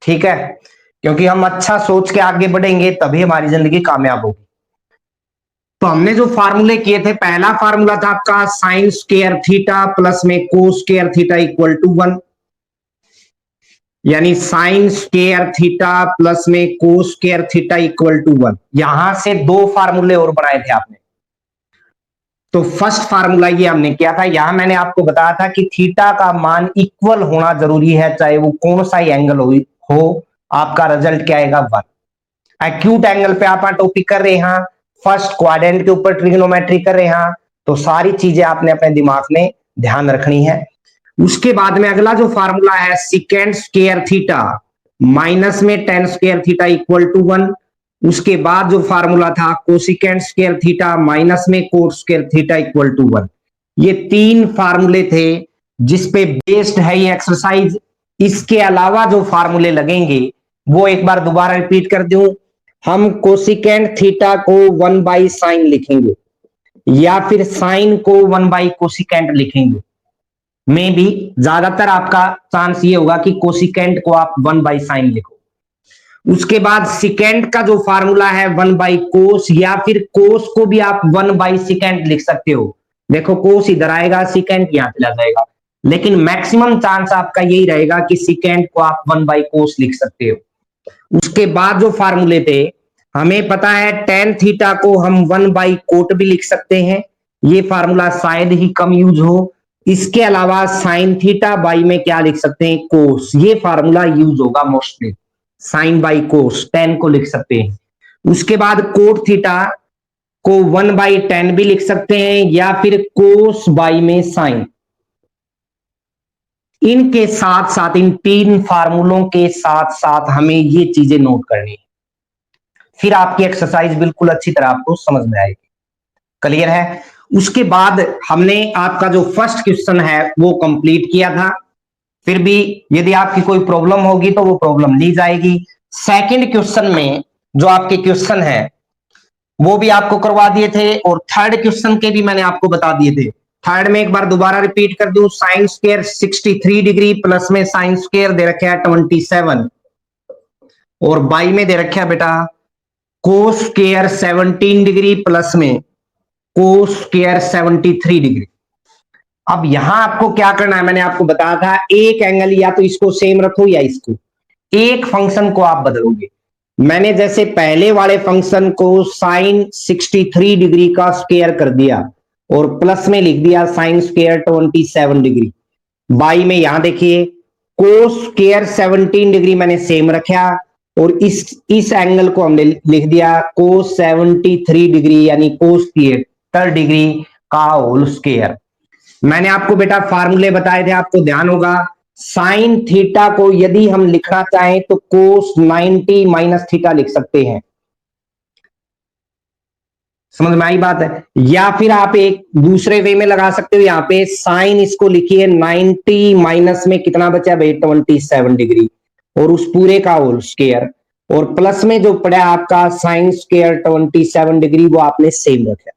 ठीक है, क्योंकि हम अच्छा सोच के आगे बढ़ेंगे तभी हमारी जिंदगी कामयाब होगी। तो हमने जो फार्मूले किए थे, पहला फार्मूला था आपका साइन स्क्वायर थीटा प्लस में cos square theta equal to 1, यानी साइन स्क्वायर थीटा प्लस में cos square theta equal to 1। यहां से दो फार्मूले और बनाए थे आपने। तो फर्स्ट फार्मूला ये हमने किया था, यहां मैंने आपको बताया था कि थीटा का मान इक्वल होना जरूरी है, चाहे वो कौन सा ही एंगल हो, आपका रिजल्ट क्या आएगा 1। एक्यूट एंगल पे आप टॉपिक कर रहे हैं, फर्स्ट क्वाड्रेंट के ऊपर ट्रिग्नोमेट्री कर रहे हैं, तो सारी चीजें आपने अपने दिमाग में ध्यान रखनी है। उसके बाद में अगला जो फार्मूला है सिकेंड स्क्वायर थीटा माइनस में tan square theta equal to 1। उसके बाद जो फार्मूला था कोसिकेंड स्क्वायर थीटा माइनस में cos square theta equal to 1। ये तीन फार्मूले थे जिसपे बेस्ड है ये एक्सरसाइज। इसके अलावा जो फार्मूले लगेंगे वो एक बार दोबारा रिपीट कर दूं, हम कोसिकेंड थीटा को 1 बाई साइन लिखेंगे या फिर साइन को 1 बाई कोसिकेंड लिखेंगे। में भी ज्यादातर आपका चांस ये होगा कि कोसिकेंड को आप 1 बाई साइन लिखो। उसके बाद सिकेंड का जो फार्मूला है 1 बाई कोस, या फिर कोस को भी आप 1 बाई सिकेंड लिख सकते हो। देखो कोस इधर आएगा, सिकेंड यहां चला जाएगा, लेकिन मैक्सिमम चांस आपका यही रहेगा कि सिकेंड को आप 1 बाई कोस लिख सकते हो। उसके बाद जो फार्मूले थे, हमें पता है टेन थीटा को हम 1 बाई कोट भी लिख सकते हैं, ये फार्मूला शायद ही कम यूज हो। इसके अलावा साइन थीटा बाई में क्या लिख सकते हैं, कोस, ये फार्मूला यूज होगा मोस्टली। साइन बाई कोस 10 को लिख सकते हैं। उसके बाद कोट थीटा को 1 बाई 10 भी लिख सकते हैं, या फिर कोस बाई में साइन। इनके साथ साथ, इन तीन फार्मूलों के साथ साथ हमें ये चीजें नोट करनी है, फिर आपकी एक्सरसाइज बिल्कुल अच्छी तरह आपको समझ में आएगी। क्लियर है? उसके बाद हमने आपका जो फर्स्ट क्वेश्चन है वो कंप्लीट किया था। फिर भी यदि आपकी कोई प्रॉब्लम होगी तो वो प्रॉब्लम ली जाएगी। सेकंड क्वेश्चन में जो आपके क्वेश्चन है वो भी आपको करवा दिए थे, और थर्ड क्वेश्चन के भी मैंने आपको बता दिए थे। थर्ड में एक बार दोबारा रिपीट कर दूं, साइन स्क्वायर 63 डिग्री प्लस में साइन स्क्वायर दे रखे है 27, और बाई में दे रखा है बेटा कोस स्क्वायर 17 डिग्री प्लस में कोस स्क्वायर 73 डिग्री। अब यहां आपको क्या करना है, मैंने आपको बताया था एक एंगल या तो इसको सेम रखो या इसको, एक फंक्शन को आप बदलोगे। मैंने जैसे पहले वाले फंक्शन को साइन 63 डिग्री का स्क्वायर कर दिया और प्लस में लिख दिया साइन स्क्वायर 27 डिग्री। बाई में देखिए कोस स्क्वायर 17 डिग्री मैंने सेम रखा, और इस एंगल को हमने लिख दिया कोस 73 डिग्री, यानी कोस 73 डिग्री का होल स्क्वायर। मैंने आपको बेटा फार्मूले बताए थे, आपको ध्यान होगा। साइन थीटा को यदि हम लिखना चाहें तो कोस 90 माइनस थीटा लिख सकते हैं। समझ में आई बात है? या फिर आप एक दूसरे वे में लगा सकते हो, यहाँ पे साइन इसको लिखिए 90 माइनस में कितना बचा भाई 27 डिग्री, और उस पूरे का होल स्क्वायर, और प्लस में जो पड़ा आपका साइन स्क्वायर 27 डिग्री वो आपने सेम रखा।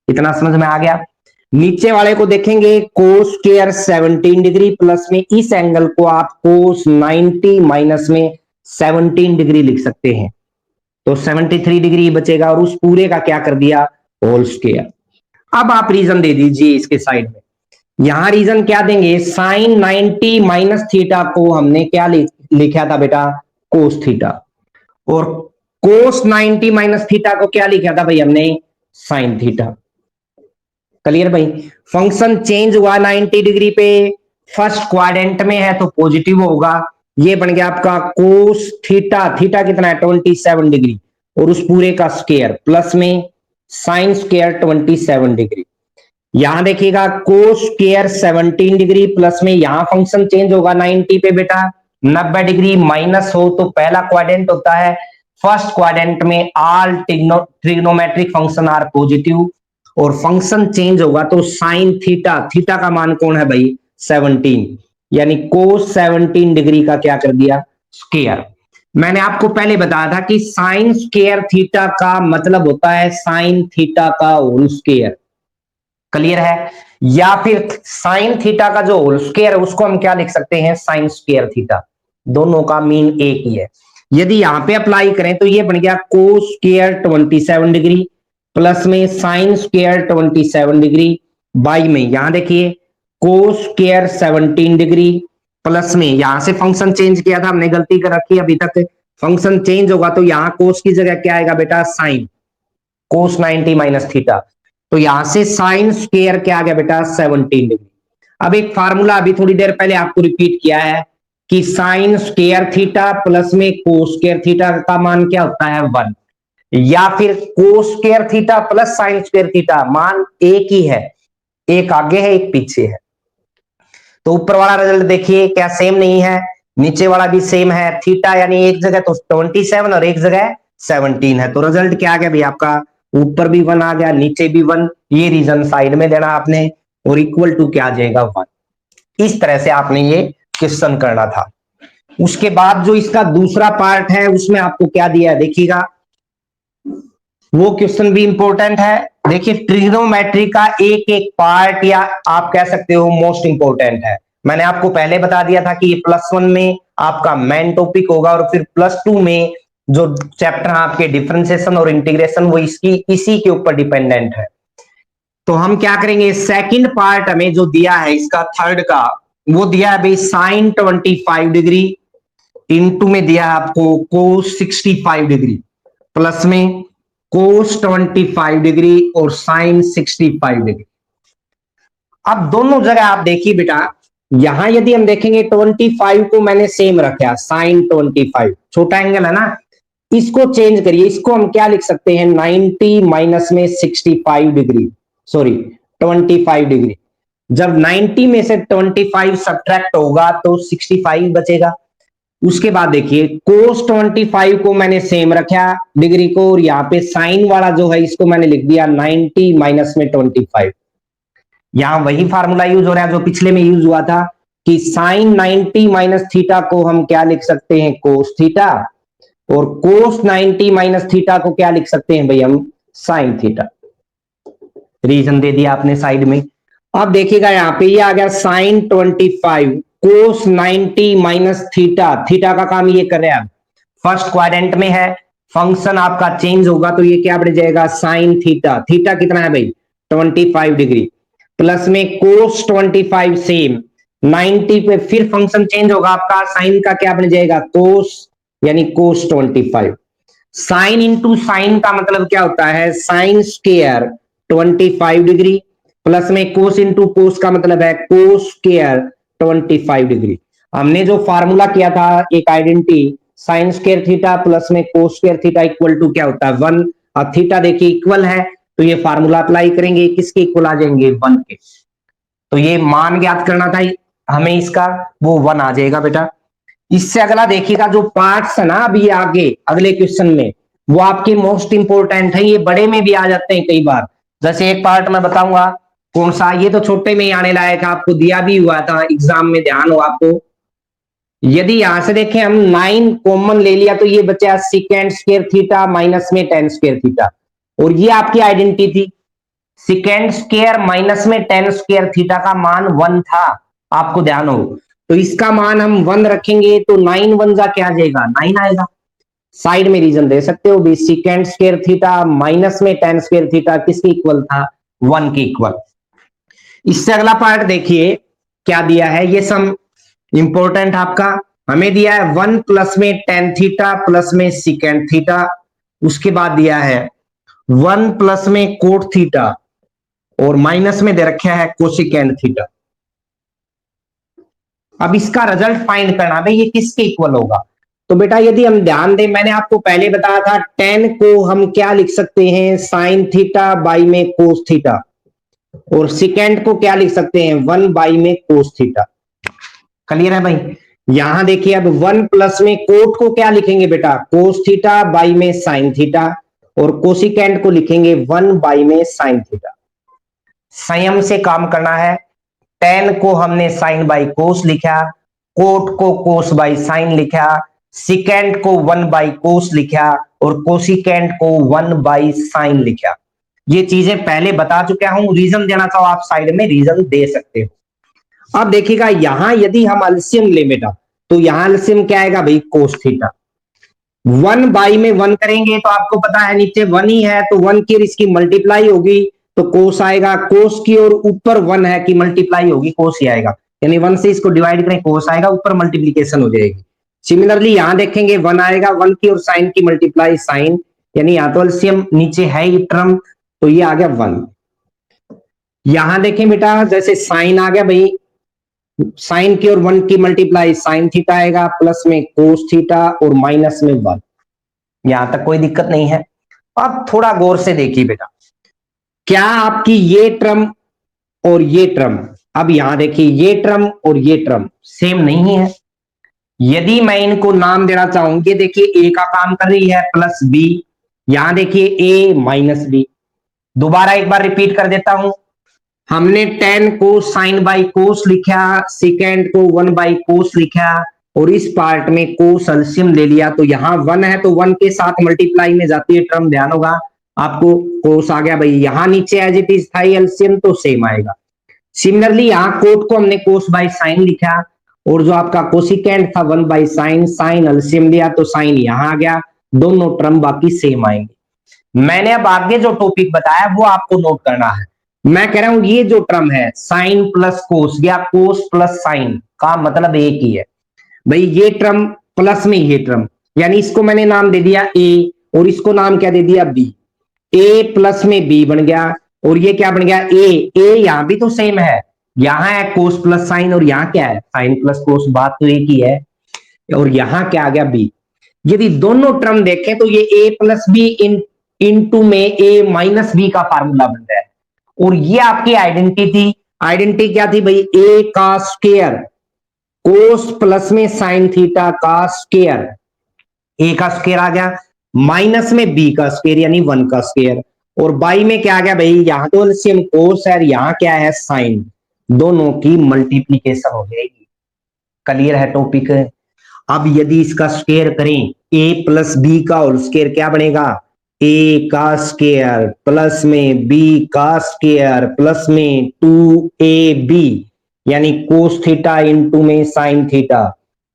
इतना समझ में आ गया? नीचे वाले को देखेंगे कोस स्क्वायर 17 डिग्री प्लस में इस एंगल को आप कोस 90 माइनस में 17 डिग्री लिख सकते हैं, तो 73 डिग्री बचेगा, और उस पूरे का क्या कर दिया होल स्क्वायर। अब आप रीजन दे दीजिए इसके साइड में। यहां रीजन क्या देंगे, साइन 90 माइनस थीटा को हमने क्या लिखा था बेटा कोस थीटा, और कोस 90 माइनस थीटा को क्या लिखा था भाई हमने साइन थीटा। क्लियर भाई? फंक्शन चेंज हुआ 90 डिग्री पे, फर्स्ट क्वाड्रेंट में है तो पॉजिटिव होगा। ये बन गया आपका कोस थीटा, थीटा कितना है 27 डिग्री, और उस पूरे का स्क्वायर प्लस में साइन स्क्वायर 27 डिग्री। यहां देखिएगा कोस स्क्वायर 17 डिग्री प्लस में यहां फंक्शन चेंज होगा 90 पे बेटा 90 डिग्री माइनस हो तो पहला क्वाड्रेंट होता है, फर्स्ट क्वाड्रेंट में all trigonometric function are positive, और फंक्शन चेंज होगा तो साइन थीटा, थीटा का मान कौन है भाई 17, यानी कोस 17 डिग्री का क्या कर दिया स्क्वायर। मैंने आपको पहले बताया था कि साइन स्क्वायर थीटा का मतलब होता है साइन थीटा का होल स्क्वायर। क्लियर है? या फिर साइन थीटा का जो होल स्क्वायर है उसको हम क्या लिख सकते हैं साइन स्क्वायर थीटा। दोनों का मीन एक ही है। यदि यहां पे अप्लाई करें तो ये बन गया कोस स्क्वायर 27 डिग्री प्लस में साइन स्क्वायर 27 डिग्री बाई में यहां देखिए कोस स्क्वायर 17 डिग्री प्लस में यहां से फंक्शन चेंज किया था हमने, गलती कर रखी अभी तक। फंक्शन चेंज होगा तो यहां कोस की जगह क्या आएगा बेटा, साइन, कोस 90 माइनस थीटा। तो यहां से साइन स्क्वायर क्या आ गया बेटा, 17 डिग्री। अब एक फार्मूला अभी थोड़ी देर पहले आपको रिपीट किया है कि साइन स्क्वायर थीटा प्लस में कोस स्क्वायर थीटा का मान क्या होता है, 1, या फिर कोस square theta plus sign square theta मान एक ही है, एक आगे है एक पीछे है। तो ऊपर वाला रिजल्ट देखिए क्या सेम नहीं है, नीचे वाला भी सेम है। थीटा यानी एक जगह तो 27 और एक जगह 17 है, तो रिजल्ट क्या आ गया भाई आपका, ऊपर भी 1 आ गया नीचे भी 1। ये रीजन साइड में देना आपने और इक्वल टू क्या आ जाएगा, 1। इस तरह से आपने ये क्वेश्चन करना था। उसके बाद जो इसका दूसरा पार्ट है उसमें आपको क्या दिया है देखिएगा, वो क्वेश्चन भी इंपॉर्टेंट है। देखिए ट्रिग्नोमेट्री का एक एक पार्ट या आप कह सकते हो मोस्ट इंपॉर्टेंट है। मैंने आपको पहले बता दिया था कि ये +1 में आपका मेन टॉपिक होगा और फिर +2 में जो चैप्टर आपके डिफरेंशिएशन और इंटीग्रेशन वो इसी के ऊपर डिपेंडेंट है। तो हम क्या करेंगे, सेकंड पार्ट हमें जो दिया है इसका थर्ड का, वो दिया है भाई साइन 25 डिग्री इंटू में दिया है आपको कोस 65 डिग्री प्लस में कोस 25 डिग्री और साइन 65 डिग्री। अब दोनों जगह आप देखिए बेटा, यहां यदि हम देखेंगे 25 को मैंने सेम रखा, साइन 25 छोटा एंगल है ना, इसको चेंज करिए, इसको हम क्या लिख सकते हैं 90 माइनस में 65 डिग्री, सॉरी 25 डिग्री। जब 90 में से 25 सब्ट्रैक्ट होगा तो 65 बचेगा। उसके बाद देखिए कोस 25 को मैंने सेम रखा डिग्री को, और यहाँ पे साइन वाला जो है इसको मैंने लिख दिया 90 माइनस में 25। यहां वही फार्मूला यूज हो रहा है जो पिछले में यूज हुआ था कि साइन 90 माइनस थीटा को हम क्या लिख सकते हैं, कोस थीटा, और कोस 90 माइनस थीटा को क्या लिख सकते हैं भाई हम, साइन थीटा। रीजन दे दिया आपने साइड में। अब देखिएगा यहाँ पे ये आ गया साइन 25 कोस 90 माइनस थीटा, थीटा का काम ये कर रहे हैं, फर्स्ट क्वाड्रेंट में है, फंक्शन आपका चेंज होगा तो ये क्या बन जाएगा, साइन थीटा। थीटा कितना है भाई 25 डिग्री प्लस में कोस 25 सेम 90 पे, फिर फंक्शन चेंज होगा आपका, साइन का क्या बन जाएगा, कोस, यानी कोस 25। साइन इंटू साइन का मतलब क्या होता है, साइन स्क्वायर 25 डिग्री प्लस में कोस इंटू कोस का मतलब है कोस स्क्वायर 25 डिग्री। हमने जो फार्मूला किया था एक identity, sine square theta plus में cos square theta equal to क्या होता है 1। अब थीटा देखिए इक्वल है तो ये फार्मूला अप्लाई करेंगे, किसके इक्वल आ जाएंगे, 1 के। तो ये मान ज्ञात करना था हमें इसका, वो 1 आ जाएगा बेटा। इससे अगला देखिएगा जो पार्ट्स है ना अभी आगे अगले क्वेश्चन में, वो आपके मोस्ट इंपोर्टेंट है, ये बड़े में भी आ जाते हैं कई बार। जैसे एक पार्ट मैं बताऊंगा कौन सा, ये तो छोटे में ही आने लायक, आपको दिया भी हुआ था एग्जाम में, ध्यान हो आपको। यदि यहां से देखें हम 9 कॉमन ले लिया तो ये बचा सिकेंड स्क्वायर थीटा माइनस में टेन स्क्वायर थीटा, और ये आपकी आइडेंटिटी थी सिकेंड स्क्वायर माइनस में टेन स्क्वायर थीटा का मान 1 था, आपको ध्यान हो। तो इसका मान हम 1 रखेंगे तो 9 1 जा क्या आ जाएगा, 9 आएगा। साइड में रीजन दे सकते हो भी, सिकेंड स्क्वायर थीटा माइनस में टेन स्क्वायर थीटा किसके इक्वल था, 1 के इक्वल। इससे अगला पार्ट देखिए क्या दिया है, ये सम इंपॉर्टेंट आपका, हमें दिया है 1 प्लस में टेन थीटा प्लस में सिकेंड थीटा, उसके बाद दिया है 1 प्लस में कोट थीटा और माइनस में दे रखा है कोसिकेंड थीटा। अब इसका रिजल्ट फाइंड करना भाई ये किसके इक्वल होगा। तो बेटा यदि हम ध्यान दें, मैंने आपको पहले बताया था टेन को हम क्या लिख सकते हैं, साइन थीटा बाई में कोस थीटा, और सेकेंड को क्या लिख सकते हैं, 1 बाई में कोस थीटा। क्लियर है भाई। यहां देखिए अब 1 प्लस में कोट को क्या लिखेंगे बेटा, कोस थीटा बाई में साइन थीटा, और कोसिकेंड को लिखेंगे 1 बाई में साइन थीटा। संयम से काम करना है, टेन को हमने साइन बाई कोस लिखा, कोट को कोस बाई साइन लिखा, सिकेंड को 1 बाई कोस लिखा, और कोसिकेंड को 1 बाई साइन लिखा। ये चीजें पहले बता चुका हूं, रीजन देना चाहो आप साइड में रीजन दे सकते हो। अब देखिएगा यहां यदि हम एलसीएम ले बेटा, तो यहां एलसीएम क्या आएगा भाई, कोस थीटा। 1 में 1 करेंगे तो आपको पता है नीचे 1 ही है, तो 1 की इसकी मल्टीप्लाई होगी तो कोस आएगा, कोस की और ऊपर 1 है कि मल्टीप्लाई होगी, कोस ही आएगा। यानी 1 से इसको डिवाइड करें कोस आएगा, ऊपर मल्टीप्लीकेशन हो जाएगी। सिमिलरली यहां देखेंगे 1 आएगा, 1 की और साइन की मल्टीप्लाई साइन, यानी यहां तो एलसीएम नीचे है ही टर्म, तो ये आ गया 1। यहां देखें बेटा जैसे साइन आ गया भाई, साइन की और 1 की मल्टीप्लाई साइन थीटा आएगा, प्लस में कोस थीटा और माइनस में 1। यहां तक कोई दिक्कत नहीं है। अब थोड़ा गौर से देखिए बेटा, क्या आपकी ये टर्म और ये टर्म, अब यहां देखिए ये टर्म और ये टर्म सेम नहीं है। यदि मैं इनको नाम देना चाहूं, ये देखिए ए का काम कर रही है प्लस बी, यहां देखिए ए माइनस बी। दोबारा एक बार रिपीट कर देता हूं, हमने 10 को साइन बाई कोस लिखा, सेकेंड को 1 बाई कोस लिखा, और इस पार्ट में कोस एलसीएम ले लिया, तो यहां 1 है तो 1 के साथ मल्टीप्लाई में जाती है टर्म, ध्यान होगा आपको, कोस आ गया भाई। यहां नीचे एज इट इज था एलसीएम तो सेम आएगा। सिमिलरली यहां कोट को हमने कोस बाई साइन लिखा, और जो आपका कोसिकेंड था 1 बाई साइन, साइन एलसीएम लिया तो साइन यहां आ गया, दोनों टर्म बाकी सेम आएंगे। मैंने अब आगे जो टॉपिक बताया वो आपको नोट करना है। मैं कह रहा हूं ये जो टर्म है साइन प्लस कोस या कोस प्लस साइन का मतलब एक ही है भाई, ये टर्म प्लस में ये टर्म, यानी इसको मैंने नाम दे दिया ए और इसको नाम क्या दे दिया बी, ए प्लस में बी बन गया, और ये क्या बन गया ए यहां भी तो सेम है, यहां है कोस प्लस साइन और यहां क्या है साइन प्लस कोस, बात तो एक ही है, और यहां क्या आ गया बी। यदि दोनों टर्म देखें तो ये ए प्लस बी इनटू में ए माइनस बी का फार्मूला बन रहा है, और ये आपकी आइडेंटिटी क्या थी भाई, ए का स्क्वायर कोस प्लस में साइन थीटा का स्क्वायर, ए का स्क्वायर आ गया, माइनस में बी का स्क्वायर यानी 1 का स्क्वायर, और बाई में क्या आ गया भाई, यहां तो एलसीएम कोस है, यहां क्या है साइन, दोनों की मल्टीप्लीकेशन हो जाएगी। क्लियर है टॉपिक। अब यदि इसका स्क्वायर करें, ए प्लस बी का होल स्क्वायर क्या बनेगा, ए का स्क्वायर प्लस में बी का स्क्वायर प्लस में 2ab, यानी कोस थीटा इंटू में साइन थीटा,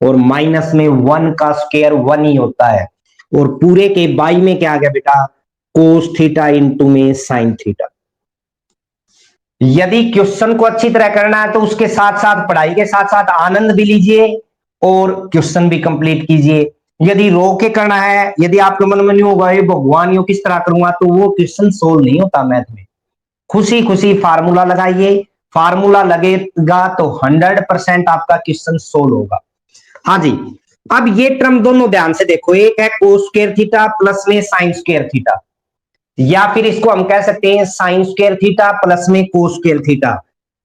और माइनस में 1 का स्क्वायर 1 ही होता है, और पूरे के बाई में क्या आ गया बेटा, कोस थीटा इंटू में साइन थीटा। यदि क्वेश्चन को अच्छी तरह करना है तो उसके साथ साथ पढ़ाई के साथ साथ आनंद भी लीजिए और क्वेश्चन भी कंप्लीट कीजिए। यदि रो के करना है, यदि आपके मन में नहीं होगा ये भगवान यो किस तरह करूंगा, तो वो क्वेश्चन सोल्व नहीं होता मैथ में। खुशी खुशी फार्मूला लगाइए, फार्मूला लगेगा तो 100% आपका क्वेश्चन सोल्व होगा। हाँ जी, अब ये टर्म दोनों ध्यान से देखो, एक है कोस स्क्वायर थीटा प्लस में साइन स्क्वायर थीटा, या फिर इसको हम कह सकते हैं साइन स्क्वायर थीटा प्लस में कोस स्क्वायर थीटा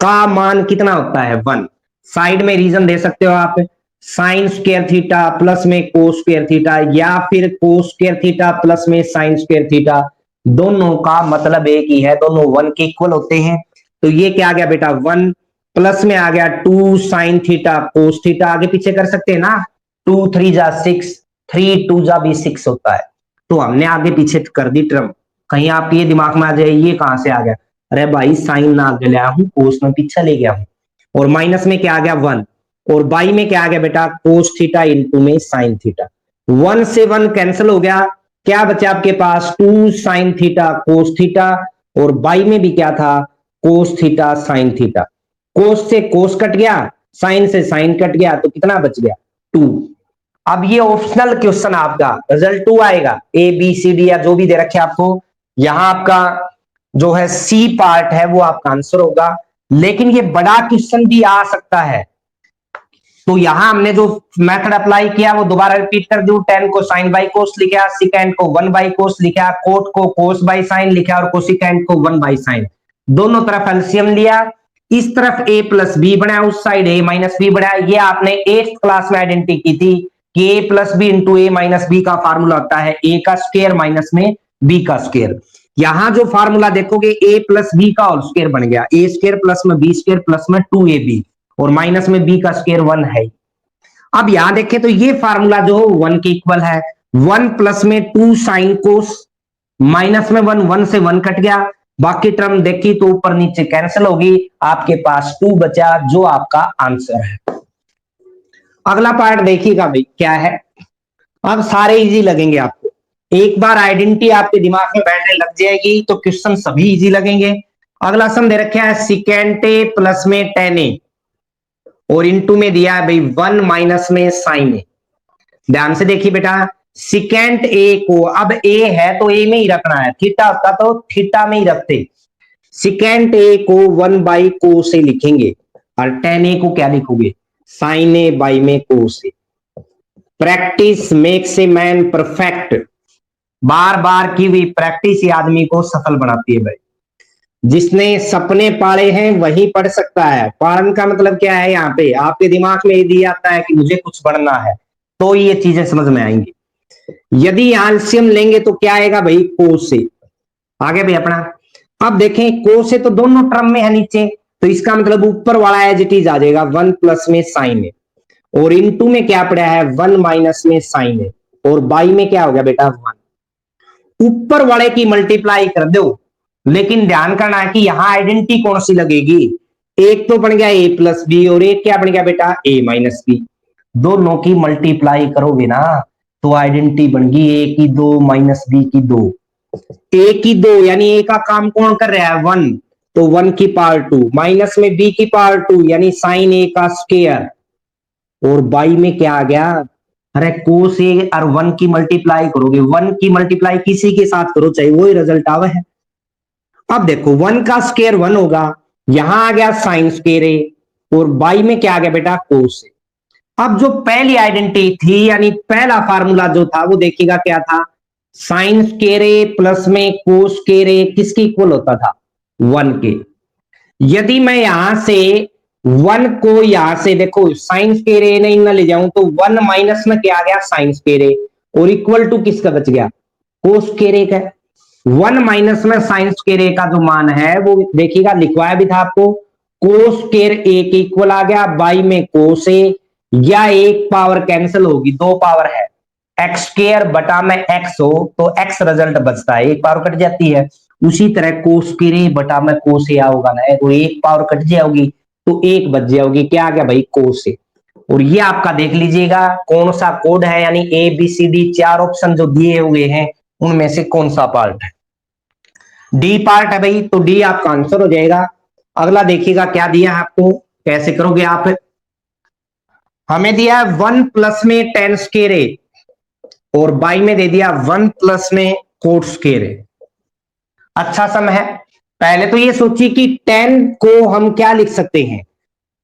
का मान कितना होता है 1। साइड में रीजन दे सकते हो आप, साइन स्क्वायर थीटा प्लस में कोस स्क्वायर थीटा, या फिर कोस स्क्वायर थीटा प्लस में साइन स्क्वायर थीटा, दोनों का मतलब एक ही है, दोनों 1 के इक्वल होते हैं। तो ये क्या आ गया बेटा 1 प्लस में आ गया 2 साइन थीटा कोस थीटा, आगे पीछे कर सकते हैं ना, 2 3 जा 6, 3 2 जा भी 6 होता है, तो हमने आगे पीछे कर दी टर्म। कहीं आप ये दिमाग में आ जाए ये कहां से आ गया, अरे भाई साइन ना आगे लाया हूं, कोस में पीछे ले गया हूं, और माइनस में क्या आ गया 1, और बाई में क्या आ गया बेटा कोस थीटा इंटू में साइन थीटा। 1 से 1 कैंसिल हो गया, क्या बचा आपके पास 2 साइन थीटा कोस थीटा, और बाई में भी क्या था कोस थीटा साइन थीटा। कोस से कोस कट गया, साइन से साइन कट गया, तो कितना बच गया 2। अब ये ऑप्शनल क्वेश्चन आपका रिजल्ट 2 आएगा, ए बी सी डी या जो भी दे रखे आपको, यहां आपका जो है सी पार्ट है वो आपका आंसर होगा। लेकिन ये बड़ा क्वेश्चन भी आ सकता है, तो यहां हमने जो मेथड अप्लाई किया वो दोबारा रिपीट कर दूं, 10 को साइन बाई कोस लिखा, सिकेंड को 1 बाई कोस लिखा, कोट को कोस बाई साइन लिखा, और कोसिकेंड को 1 बाई साइन, दोनों तरफ एलसीएम लिया, इस तरफ a प्लस बी बनाया, उस साइड a माइनस बी बनाया। ये आपने 8th क्लास में आइडेंटिटी की थी कि a plus b into a minus b का फार्मूला होता है a का स्क्वायर माइनस में b का स्क्वायर। यहां जो फार्मूला देखोगे a प्लस बी का होल स्क्वायर बन गया, a स्क्वायर प्लस में b स्क्वायर प्लस में 2ab, और माइनस में b का स्क्वायर 1 है। अब यहां देखें तो ये फार्मूला जो 1 के इक्वल है, 1 प्लस में 2 साइन कोस, माइनस में 1, 1 से 1 कट गया, बाकी टर्म देखी तो ऊपर नीचे कैंसिल होगी, आपके पास 2 बचा जो आपका आंसर है। अगला पार्ट देखिएगा भाई क्या है। अब सारे इजी लगेंगे आपको, एक बार आइडेंटिटी आपके दिमाग में बैठने लग जाएगी तो क्वेश्चन सभी इजी लगेंगे। अगला सम दे रखा है सिकेंट ए प्लस में टेन ए और इनटू में दिया है भाई वन माइनस में साइन ए। ध्यान से देखिए बेटा, सिकेंट ए को, अब ए है तो ए में ही रखना है, थीटा होता तो थीटा में ही रखते। सिकेंट ए को वन बाई को से लिखेंगे और टेन ए को क्या लिखोगे, साइन ए बाई में को से। Practice makes a man perfect, बार बार की हुई प्रैक्टिस ही आदमी को सफल बनाती है भाई। जिसने सपने पाले हैं वही पढ़ सकता है। पालन का मतलब क्या है, यहाँ पे आपके दिमाग में ये दिया आता है कि मुझे कुछ बनना है तो ये चीजें समझ में आएंगी। यदि एल्सियम लेंगे तो क्या आएगा भाई, को से। आगे भाई अपना, अब देखें को से तो दोनों टर्म में है नीचे, तो इसका मतलब ऊपर वाला एज इट इज आ जाएगा वन प्लस में साइन है, और इनटू में क्या पड़ा है वन माइनस में साइन है, और बाई में क्या हो गया बेटा वन। ऊपर वाले की मल्टीप्लाई कर दो, लेकिन ध्यान करना है कि यहां आइडेंटिटी कौन सी लगेगी। एक तो बन गया ए प्लस बी और एक क्या बन गया बेटा ए माइनस बी। दोनों की मल्टीप्लाई करोगे ना तो आइडेंटिटी बन गई ए की दो माइनस बी की दो। ए की दो यानी ए का काम कौन कर रहा है वन, तो वन की पावर टू, माइनस में बी की पावर टू यानी साइन ए का स्क्वायर, और बाई में क्या आ गया, अरे कोस ए और वन की मल्टीप्लाई करोगे, वन की मल्टीप्लाई किसी के साथ करो चाहे वही रिजल्ट आवे है। अब देखो वन का स्क्वायर वन होगा, यहां आ गया साइन स्क्वायर ए, और बाई में क्या आ गया बेटा कोस ए। अब जो पहली आइडेंटिटी थी यानी पहला फार्मूला जो था वो देखिएगा क्या था, साइन स्क्वायर ए प्लस में कोस स्क्वायर ए किसके इक्वल होता था, वन के। यदि मैं यहां से वन को यहां से देखो साइन स्क्वायर ए नहीं ना ले जाऊं तो वन माइनस में क्या आ गया साइन स्क्वायर ए, और इक्वल टू किसका बच गया कोस स्क्वायर ए का। वन माइनस में साइन स्क्वायर ए का जो मान है वो देखिएगा लिखवाया भी था आपको, कोस स्क्वायर ए के इक्वल आ गया बाई में कोस ए, या एक पावर कैंसिल होगी दो पावर है, एक्स स्क्वायर बटा में एक्स हो तो एक्स रिजल्ट बचता है, एक पावर कट जाती है। उसी तरह कोस स्क्वायर ए बटा में कोस ए होगा ना, तो एक पावर कट जाओगी तो एक बच जाओगी, क्या आ गया भाई कोस ए। और ये आपका देख लीजिएगा कौन सा कोड है, यानी ए बी सी डी चार ऑप्शन जो दिए हुए हैं उनमें से कौन सा पार्ट है, डी पार्ट है भाई, तो डी आपका आंसर हो जाएगा। अगला देखिएगा क्या दिया है आपको, कैसे करोगे आप। हमें दिया है वन प्लस में टेन स्क्वायर ए और बाई में दे दिया वन प्लस में कोट स्क्वायर ए। अच्छा सम है। पहले तो ये सोचिए कि टेन को हम क्या लिख सकते हैं,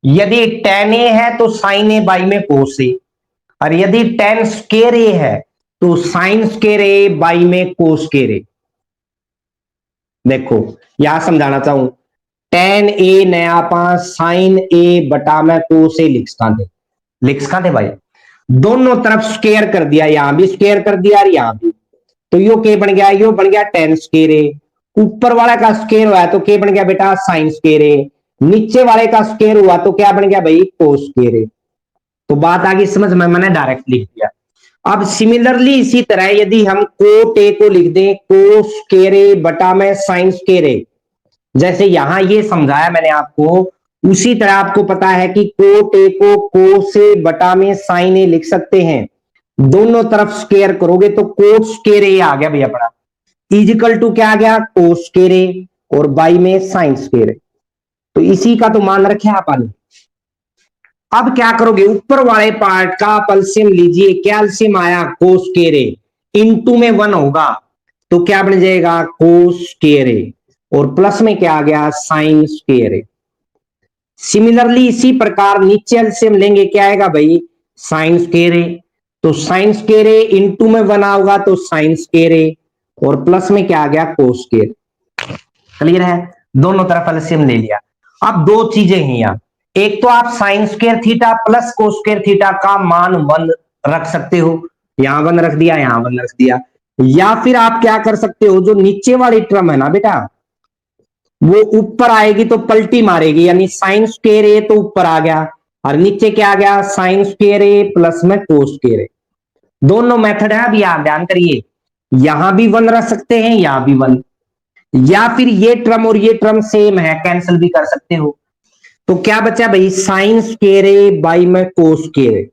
यदि टेन ए है तो साइन ए बाई में कोस ए, और यदि टेन स्क्वायर ए है तो साइन स्क्वायर ए बाई में कोस स्क्वायर ए। देखो यहां समझाना चाहूं, टेन ए नया पांच साइन ए बटा में कोस ए लिख सकते भाई, दोनों तरफ स्क्वायर कर दिया, यहां भी स्क्वायर कर दिया और यहां भी, तो यो के बन गया, यो बन गया टेन स्क्वायर ए, ऊपर वाला का स्क्वायर हुआ तो के बन गया बेटा साइन स्क्वायर ए, नीचे वाले का स्क्वायर हुआ तो क्या बन गया भाई कोस स्क्वायर ए। तो बात आगे समझ में, मैंने डायरेक्ट लिख दिया। अब सिमिलरली इसी तरह यदि हम कोट ए को लिख दें कोस स्क्वायर ए बटा में साइन स्क्वायर ए, जैसे यहां ये समझाया मैंने आपको, उसी तरह आपको पता है कि कोट ए को कोस ए बटा में साइन ए लिख सकते हैं, दोनों तरफ स्क्वायर करोगे तो कोट स्क्वायर ए आ गया भाई अपना, इजिकल टू क्या आ गया कोस स्क्वायर ए और बाई में साइन स्क्वायर ए, तो इसी का तो मान रखे आपने। अब क्या करोगे, ऊपर वाले पार्ट का एलसीएम लीजिए, क्या एलसीएम आया कोस स्क्वायर ए, इनटू में वन होगा तो क्या बन जाएगा कोस स्क्वायर ए, और प्लस में क्या आ गया साइन स्क्वायर ए। सिमिलरली इसी प्रकार नीचे एलसीएम लेंगे, क्या आएगा भाई साइन स्क्वायर ए, तो साइन स्क्वायर ए इनटू में वन होगा तो साइन स्क्वायर ए, और प्लस में क्या आ गया कोस स्क्वायर। क्लियर है, दोनों तरफ एलसीएम ले लिया। अब दो चीजें हैं यहाँ, एक तो आप sign square theta plus cos square theta का मान वन रख सकते हो, यहां वन रख दिया यहां वन रख दिया, या फिर आप क्या कर सकते हो, जो नीचे वाली टर्म है ना बेटा वो ऊपर आएगी तो पलटी मारेगी, यानी साइन स्क्वायर ए तो ऊपर आ गया और नीचे क्या आ गया साइन स्क्वायर ए प्लस में कोस स्क्वायर ए। दोनों मेथड है, अभी आप ध्यान करिए, यहां भी वन रख सकते हैं यहां भी वन, या फिर ये टर्म और ये टर्म सेम है कैंसिल भी कर सकते हो। तो क्या बचा भाई साइन स्क्वायर ए बाई में कोस स्क्वायर ए,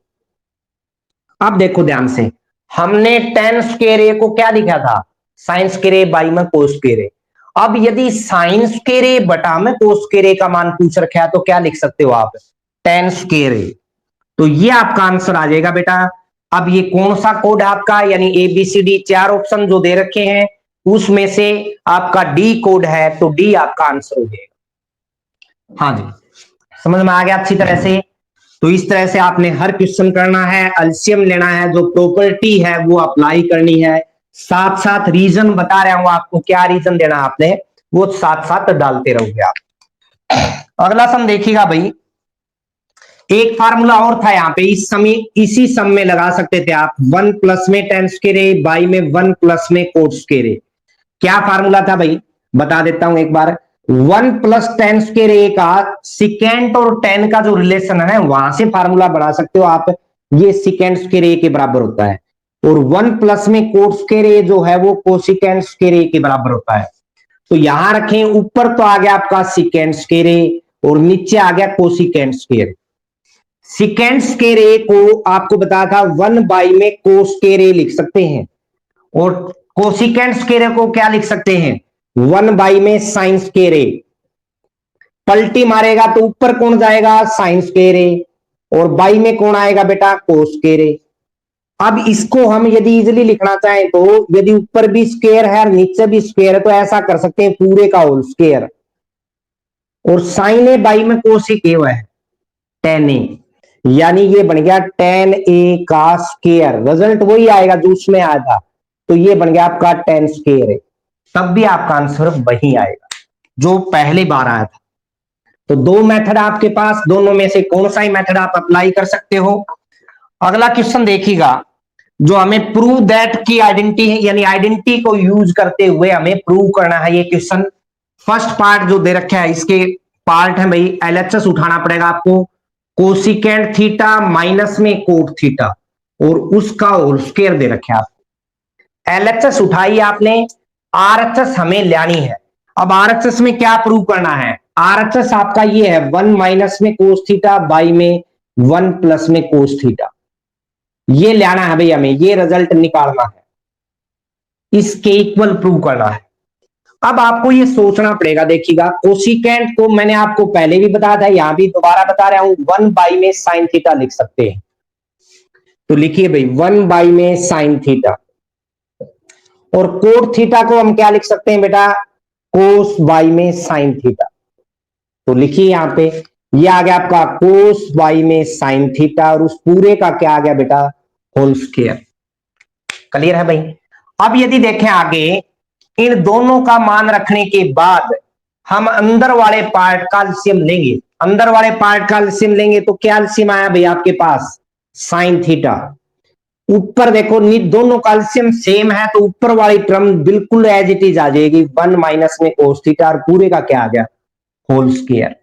अब देखो ध्यान से, हमने टेन स्क्वायर ए को क्या लिखा था, साइन स्क्वायर ए बाई में कोस स्क्वायर ए। अब यदि साइन स्क्वायर ए बटा में कोस स्क्वायर ए का मान पूछ रखा है तो क्या लिख सकते हो आप, टेन स्क्वायर ए। तो ये आपका आंसर आ जाएगा बेटा। अब ये कौन सा कोड है आपका, यानी ए बी सी डी चार ऑप्शन जो दे रखे हैं उसमें से आपका डी कोड है, तो डी आपका आंसर हो जाएगा। हाँ जी, समझ में आ गया अच्छी तरह से। तो इस तरह से आपने हर क्वेश्चन करना है, एलसीएम लेना है, जो प्रॉपर्टी है वो अप्लाई करनी है, साथ साथ रीजन बता रहा हूं आपको, क्या रीजन देना आपने वो साथ साथ डालते रहोगे आप। अगला सम देखिएगा भाई, एक फार्मूला और था यहाँ पे, इस समय इसी सम में लगा सकते थे आप, 1 प्लस में टेन स्क्वायर ए बाई में 1 प्लस में कोट स्क्वायर ए। क्या फार्मूला था भाई, बता देता हूं एक बार। 1 प्लस टेन स्क्वायर ए का सिकेंड और टेन का जो रिलेशन है वहां से फार्मूला बना सकते हो आप, ये सिकेंड स्क्वायर ए के बराबर होता है, और 1 प्लस में कोट स्क्वायर ए जो है वो कोसिकेंड स्क्वायर ए के बराबर होता है। तो यहां रखें, ऊपर तो आ गया आपका सिकेंड स्क्वायर ए और नीचे आ गया कोसिकेंड स्क्वायर। सिकेंड स्क्वायर ए को आपको बताया था 1 बाई में कोस स्क्वायर ए लिख सकते हैं, और कोसिकेंड स्क्वायर ए को क्या लिख सकते हैं, 1 बाई में साइन स्क्वायर ए। पलटी मारेगा तो ऊपर कौन जाएगा, साइन स्क्वायर ए, और बाई में कौन आएगा बेटा, कोस स्क्वायर ए। अब इसको हम यदि इजीली लिखना चाहें तो, यदि ऊपर भी स्क्वायर है और नीचे भी स्क्वायर है तो ऐसा कर सकते हैं, पूरे का होल स्क्वायर, और साइन ए बाई में कोसिक ए है टेन ए, यानी ये बन गया टेन ए का स्क्वायर। रिजल्ट वही आएगा जो उसमें आया था, तो ये बन गया आपका टेन स्क्वायर है, तब भी आपका आंसर वही आएगा जो पहली बार आया था। तो दो मेथड आपके पास, दोनों में से कौन सा ही मेथड आप अप्लाई कर सकते हो। अगला क्वेश्चन देखिएगा, जो हमें प्रूव दैट की आइडेंटिटी है, यानी आइडेंटिटी को यूज करते हुए हमें प्रूव करना है ये क्वेश्चन। फर्स्ट पार्ट जो दे रखा है, इसके पार्ट है भाई, एलएचएस उठाना पड़ेगा आपको, कोसिकेंड थीटा माइनस में कोट थीटा और उसका होल स्क्वायर दे रखे आपको। एलएचएस उठाई आपने, आरएचएस हमें लानी है। अब आरएचएस में क्या प्रूव करना है, आरएचएस आपका ये है 1 माइनस में कोस थीटा बाई में 1 प्लस में कोस थीटा, ये लाना है भाई हमें, ये रिजल्ट निकालना है, इसके इक्वल प्रूव करना है। अब आपको ये सोचना पड़ेगा, देखिएगा कोसिकेंड को मैंने आपको पहले भी बताया था, यहां भी दोबारा बता रहा हूं, 1 बाई में साइन थीटा लिख सकते हैं। तो लिखिए भाई 1 बाई में साइन थीटा, और कोट थीटा को हम क्या लिख सकते हैं बेटा, कोस बाई में साइन थीटा। तो लिखिए यहां पे, ये आ गया आपका कोस बाई में साइन थीटा, और उस पूरे का क्या आ गया बेटा, होल स्क्वायर। क्लियर है भाई। अब यदि देखें आगे, इन दोनों का मान रखने के बाद हम अंदर वाले पार्ट का एलसीएम लेंगे, अंदर वाले पार्ट का एलसीएम लेंगे तो क्या एलसीएम आया भाई आपके पास, साइन थीटा। ऊपर देखो दोनों का एलसीएम सेम है, तो ऊपर वाली टर्म बिल्कुल एज इट इज आ जाएगी, 1 माइनस में कोस थीटा, और पूरे का क्या आ गया, होल स्क्वायर।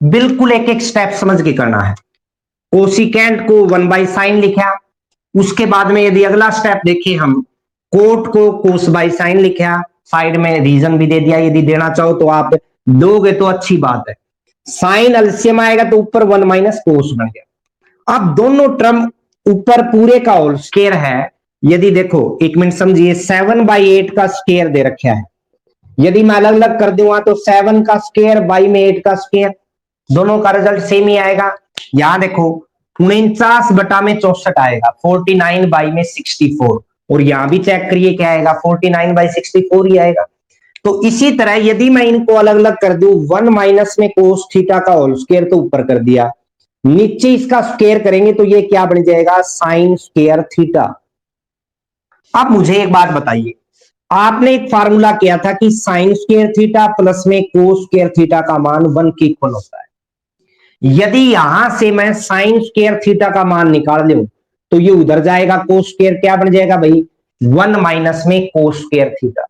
बिल्कुल एक एक स्टेप समझ के करना है। कोसिकेंड को 1 बाई साइन लिखा, उसके बाद में यदि अगला स्टेप देखिए हम, कोट को कोस बाई साइन लिखा, साइड में रीजन भी दे दिया, यदि देना चाहो तो आप दोगे तो अच्छी बात है। साइन एलसीएम आएगा तो ऊपर 1 माइनस कोस बन गया। अब दोनों टर्म ऊपर पूरे का होल स्क्वायर है, यदि देखो एक मिनट समझिए, 7 बाई 8 का स्क्वायर दे रखा है, यदि मैं अलग अलग कर दूंगा तो 7 का स्क्वायर बाई में 8 का स्क्वायर, दोनों का रिजल्ट सेम ही आएगा। यहां देखो 49 बटा में 64 आएगा, 49 बाई में 64, और यहां भी चेक करिए क्या आएगा, 49 बाई 64 ही आएगा। तो इसी तरह यदि मैं इनको अलग अलग कर दूं, 1 माइनस में कोस थीटा का होल स्क्वायर तो ऊपर कर दिया, नीचे इसका स्क्वायर करेंगे तो ये क्या बन जाएगा, साइन स्क्वायर थीटा। अब मुझे एक बात बताइए, आपने एक फार्मूला किया था कि साइन स्क्वायर थीटा प्लस में कोस स्क्वायर थीटा का मान 1 के इक्वल होता है। यदि यहां से मैं साइन स्क्वायर थीटा का मान निकाल लूं तो ये उधर जाएगा, कोस स्क्वायर क्या बन जाएगा भाई, 1 माइनस में कोस स्क्वायर थीटा।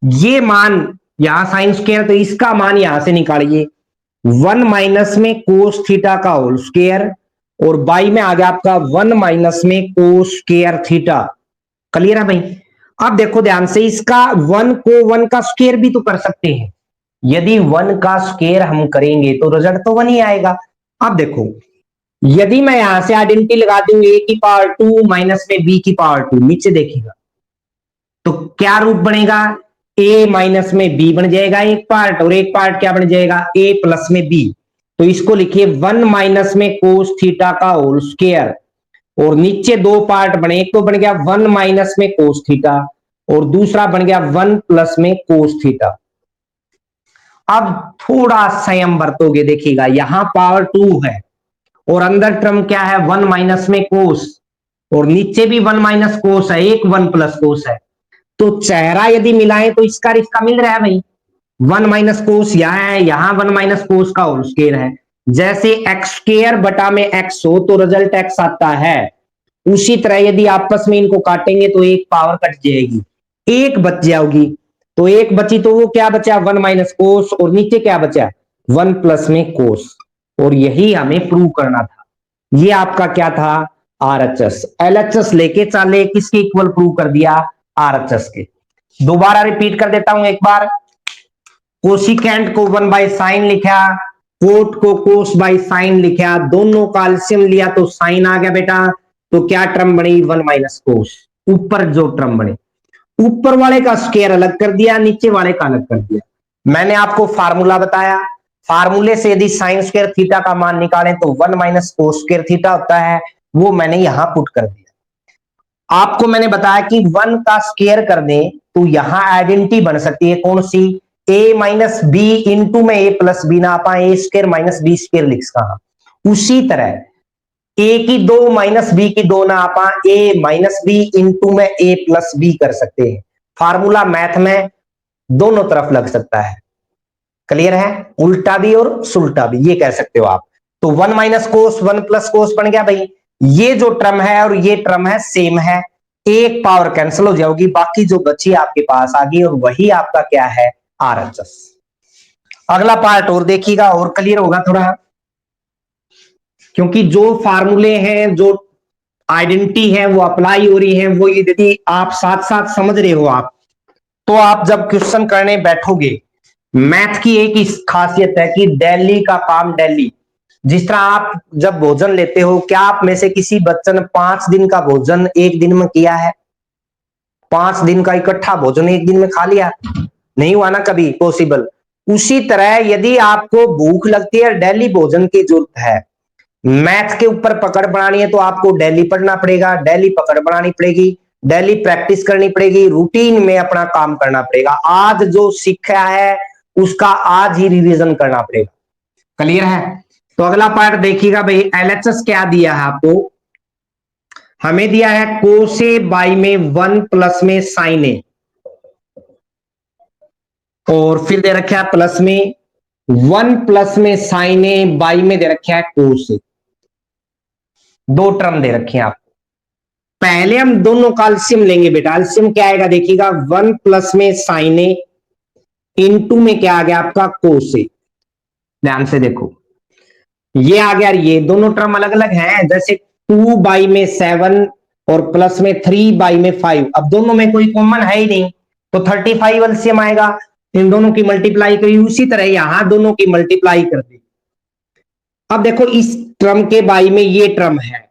ये मान यहां साइन स्क्वायर, तो इसका मान यहां से निकालिए, 1 माइनस में कोस थीटा का होल स्क्वायर, और बाई में आ गया आपका 1 माइनस में कोस स्क्वायर थीटा। क्लियर है भाई। अब देखो ध्यान से, इसका 1 को 1 का स्क्वायर भी तो कर सकते हैं, यदि 1 का स्क्वायर हम करेंगे तो रिजल्ट तो 1 ही आएगा। अब देखो यदि मैं यहां से आइडेंटिटी लगा दूं a की पावर 2 माइनस में b की पावर 2, नीचे देखिएगा तो क्या रूप बनेगा, a माइनस में b बन जाएगा एक पार्ट, और एक पार्ट क्या बन जाएगा, a प्लस में b। तो इसको लिखिए 1 माइनस में कोस थीटा का होल स्क्वायर, और नीचे दो पार्ट बने, एक तो बन गया 1 माइनस में कोस थीटा और दूसरा बन गया 1 प्लस में कोस थीटा। अब थोड़ा संयम बरतोगे, देखिएगा यहां पावर 2 है और अंदर टर्म क्या है 1 माइनस में कोस, और नीचे भी 1 माइनस कोस है, एक 1 प्लस कोस है। तो चेहरा यदि मिलाएं तो इसका और इसका मिल रहा है भाई, 1 माइनस कोस यहां है, यहां 1 माइनस कोस का होल स्क्वायर है। जैसे एक्स स्क्वायर बटा में एक्स हो तो रिजल्ट एक्स आता है, उसी तरह यदि आपस में इनको काटेंगे तो एक पावर कट जाएगी, एक बच जाओगी। तो एक बची तो वो क्या बचा 1 माइनस कोस, और नीचे क्या बचा 1 प्लस में कोस, और यही हमें प्रूव करना था। ये आपका क्या था आरएचएस। एलएचएस लेके चाले किसके इक्वल प्रूव कर दिया, आरएचएस के। दोबारा रिपीट कर देता हूं एक बार, कोसिकेंट को 1 बाई साइन लिखा, कोट को कोस बाई साइन लिखा, दोनों का एलसीएम लिया तो साइन आ गया बेटा। तो क्या टर्म बनी 1 माइनस कोस, ऊपर जो टर्म बने, ऊपर वाले का स्क्वायर अलग कर दिया, नीचे वाले का अलग कर दिया। मैंने आपको फार्मूला बताया, फार्मूले से यदि साइन स्क्वायर थीटा का मान निकालें तो 1 माइनस कोस स्क्वायर थीटा होता है, वो मैंने यहां पुट कर दिया। आपको मैंने बताया कि 1 का स्क्वायर कर दें तो यहां आइडेंटिटी बन सकती है कौन सी, a माइनस बी इंटू में a प्लस बी ना पा ए स्क्वायर माइनस बी स्क्वायर लिख सका। उसी तरह a की 2 माइनस बी की 2 ना आपा a माइनस बी इंटू में a प्लस बी कर सकते हैं। फार्मूला मैथ में दोनों तरफ लग सकता है, क्लियर है, उल्टा भी और सुल्टा भी, ये कह सकते हो आप। तो 1 माइनस कोस 1 प्लस कोस बन गया भाई। ये जो टर्म है और ये टर्म है सेम है, एक पावर कैंसिल हो जाएगी, बाकी जो बची आपके पास आ गई, और वही आपका क्या है आरएचएस। अगला पार्ट और देखिएगा और क्लियर होगा थोड़ा, क्योंकि जो फार्मूले हैं, जो आइडेंटिटी है वो अप्लाई हो रही है, वो यदि आप साथ साथ समझ रहे हो आप, तो आप जब क्वेश्चन करने बैठोगे, मैथ की एक ही खासियत है कि डेली का काम डेली। जिस तरह आप जब भोजन लेते हो, क्या आप में से किसी बच्चे ने 5 दिन का भोजन एक दिन में किया है, 5 दिन का इकट्ठा भोजन एक दिन में खा लिया, नहीं हुआ ना कभी पॉसिबल। उसी तरह यदि आपको भूख लगती है, डेली भोजन की जरूरत है, मैथ के ऊपर पकड़ बनानी है तो आपको डेली पढ़ना पड़ेगा, डेली पकड़ बनानी पड़ेगी, डेली प्रैक्टिस करनी पड़ेगी, रूटीन में अपना काम करना पड़ेगा। आज जो सीखा है उसका आज ही रिवीजन करना पड़ेगा, क्लियर है। तो अगला पार्ट देखिएगा भाई, एलएचएस क्या दिया है आपको, हमें दिया है कोसे बाई में 1 प्लस में साइन ए, और फिर दे रखा है प्लस में 1 प्लस में साइन ए, बाई में दे रखा है कोस ए। दो टर्म दे रखे हैं आपको। पहले हम दोनों का एलसीएम लेंगे बेटा, एलसीएम क्या आएगा देखिएगा 1 प्लस में साइन ए इंटू में क्या आ गया आपका कोस ए। ध्यान से देखो ये आ गया, ये दोनों टर्म अलग अलग हैं, जैसे 2 बाई में 7 और प्लस में 3 बाई में 5। अब दोनों में कोई कॉमन है ही नहीं, तो 35 एलसीएम आएगा, इन दोनों की मल्टीप्लाई करी, उसी तरह यहां दोनों की मल्टीप्लाई कर दी। अब देखो इस टर्म के बाई में ये टर्म है,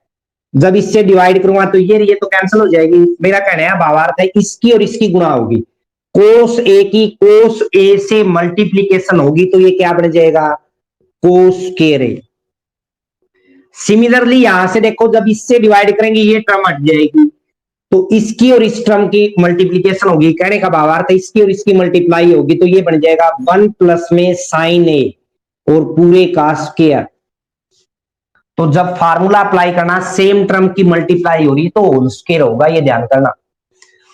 जब इससे डिवाइड करूंगा तो ये तो कैंसिल हो जाएगी। मेरा कहने का भावार्थ है इसकी और इसकी गुणा होगी, कोस ए की कोस ए से मल्टीप्लीकेशन होगी, तो ये क्या बन जाएगा कोस स्क्वायर ए। सिमिलरली यहां से देखो जब इससे डिवाइड करेंगे ये टर्म हट जाएगी, तो इसकी और इस टर्म की मल्टीप्लीकेशन होगी, कहने का भावार्थ है इसकी और इसकी मल्टीप्लाई होगी, तो ये बन जाएगा 1 प्लस में साइन ए और पूरे का स्क्वायर। तो जब फार्मूला अप्लाई करना, सेम टर्म की मल्टीप्लाई हो रही है तो होल स्क्वायर होगा, ये ध्यान करना।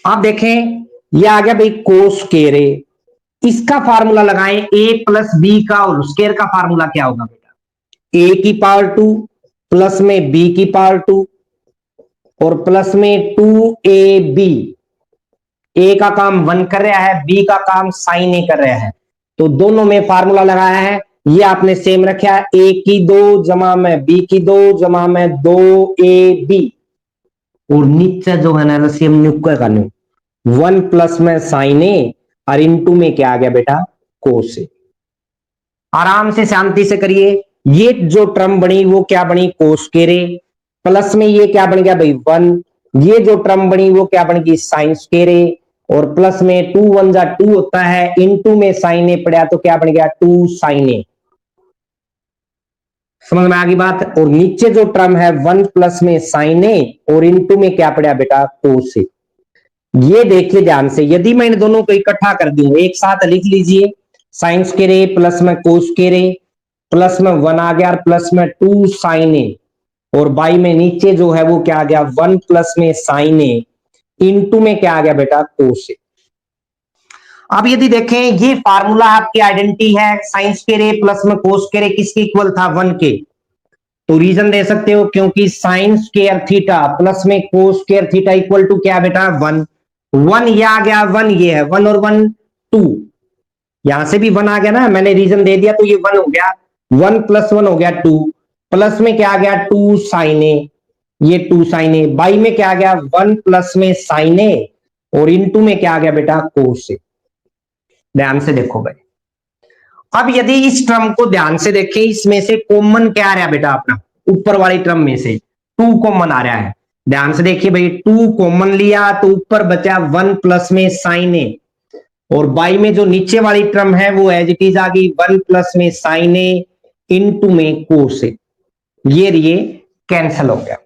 आप देखें ये आ गया भाई कोस स्क्वायर ए, इसका फार्मूला लगाएं a प्लस बी का होल स्क्वायर का फार्मूला क्या होगा बेटा, a की पावर 2 प्लस में b की पावर 2 और प्लस में 2ab। a का काम 1 कर रहा है, b का काम साइन ए कर रहा है, तो दोनों में फार्मूला लगाया है, ये आपने सेम रखा है, a की 2 जमा में b की 2 जमा में 2ab, और नीचे जो है ना सेम न्यूक्लियर का न्यू 1 प्लस में साइन ए और इंटू में क्या आ गया बेटा कोस ए। आराम से शांति से करिए, ये जो टर्म बनी वो क्या बनी, कोस स्क्वायर ए, प्लस में ये क्या बन गया भाई 1, ये जो टर्म बनी वो क्या बन गई साइन स्क्वायर ए, और प्लस में 2 1 जा 2 होता है, इनटू में साइन ए पड़ा तो क्या बन गया 2 साइन ए। समझ में आ गई बात। और नीचे जो टर्म है 1 प्लस में साइन ए और इनटू में क्या पड़ा बेटा कोस ए। ये देखिए ध्यान से, यदि मैं इन दोनों को इकट्ठा कर दूं एक साथ लिख लीजिए, साइन स्क्वायर ए प्लस में कोस स्क्वायर ए, प्लस में 1 आ गया प्लस में 2 साइन ए, और बाई में नीचे जो है वो क्या आ गया 1 प्लस में साइन ए, इनटू में क्या आ गया बेटा कोस ए। अब यदि देखें ये फार्मूला आपकी आइडेंटिटी है, साइन स्क्वायर ए प्लस में कोस स्क्वायर ए किसके इक्वल था 1 के, तो रीजन दे सकते हो क्योंकि साइन स्क्वायर थीटा प्लस में cos square theta equal to क्या बेटा 1, 1 ये आ गया 1 ये है 1 और 1 2, यहां से भी 1 आ गया ना, मैंने रीजन दे दिया तो ये 1 हो गया, 1 प्लस 1 हो गया 2, प्लस में क्या आ गया 2 साइन ए, ये 2 साइन ए, बाई में क्या आ गया 1 प्लस में साइन ए और इनटू में क्या आ गया बेटा कोस ए। ध्यान से देखो भाई, अब यदि इस टर्म को ध्यान से देखें, इसमें से कॉमन क्या आ रहा है बेटा अपना, ऊपर वाली टर्म में से 2 कॉमन आ रहा है। ध्यान से देखिए भाई 2 कॉमन लिया तो ऊपर बचा 1 प्लस में साइन ए, और बाई में जो नीचे वाली टर्म है वो एज इट इज आ गई 1 प्लस में साइन ए इनटू में कोस ए, ये कैंसिल हो गया,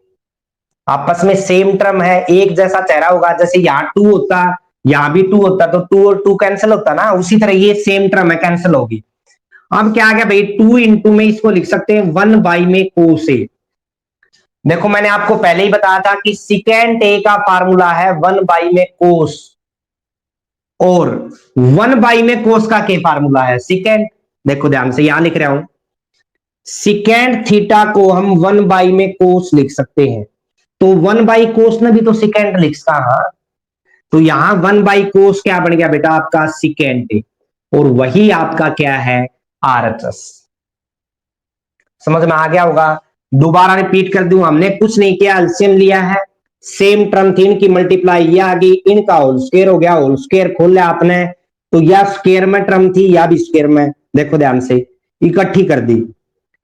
आपस में सेम टर्म है, एक जैसा चेहरा होगा, जैसे यहाँ 2 होता यहां भी 2 होता तो 2 और 2 कैंसिल होता ना, उसी तरह ये सेम टर्म है कैंसिल होगी। अब क्या आ गया भाई 2 इंटू में इसको लिख सकते हैं 1 बाई में कोस ए। देखो मैंने आपको पहले ही बताया था कि सिकेंट ए का फार्मूला है 1 बाई में कोस, और 1 बाई में कोस का क्या फार्मूला है सिकेंट। देखो ध्यान से यहां लिख रहा हूं, सिकेंट थीटा को हम 1 बाई में कोस लिख सकते हैं, तो 1 बाई कोस ने भी तो सिकेंट लिखा, हाँ, तो यहां 1 बाई कोस क्या बन गया बेटा आपका सिकेंट ए, और वही आपका क्या है आरएचएस। समझ में आ गया होगा। दोबारा रिपीट कर दूं, हमने कुछ नहीं किया, एलसीएम लिया है, सेम टर्म थी इनकी मल्टीप्लाई ये आ गई, इनका होल स्क्वायर हो गया, होल स्क्वायर खोल लिया आपने तो या स्क्वायर में टर्म थी या भी स्क्वायर में, देखो ध्यान से इकट्ठी कर दी,